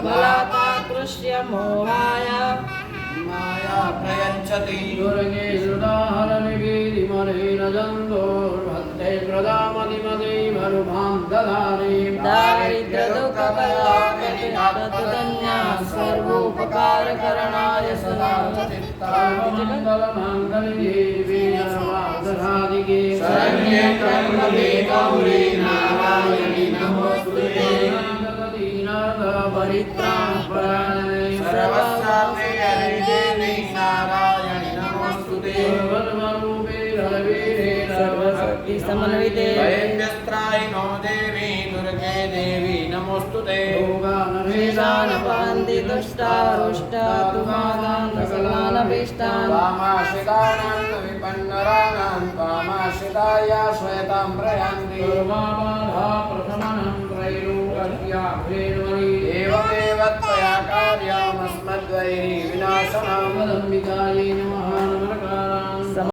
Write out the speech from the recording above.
बलात्कृष्य मोहाय माया प्रयच्छति दुर्गे सुदाहरणिगिरिमरेण जन्तोर्भक्ते प्रदामदिमदे मरुभां दधारे दारिद्र्यदुःखकलाकटितन्या सर्वोपकारकरणाय सदा चित्तामङ्गलमाङ्गल्ये सर्वार्धसाधिके शरण्ये त्र्यम्बके गौरी नारायणि नमोस्तुते परित्राणपरायणे सर्वस्यापि हरिदेवी नारायणि नमोस्तुते सर्वधर्मरूपे रविरे सर्वशक्ति समन्विते वैद्यस्त्रायिनो देवी दुर्गे देवी नमोस्तुते योगानभेदानपान्ति दुष्टारुष्टा तुमानां सकलानभीष्टान् वामाश्रितानां विपन्नराणां वामाश्रिताया श्वेतां प्रयान्ति सर्वाबाधा प्रशमनं त्रैलोक्याभेर्मणि एवमेव त्वया कार्यमस्मद्वैरी विनाशनम् नमः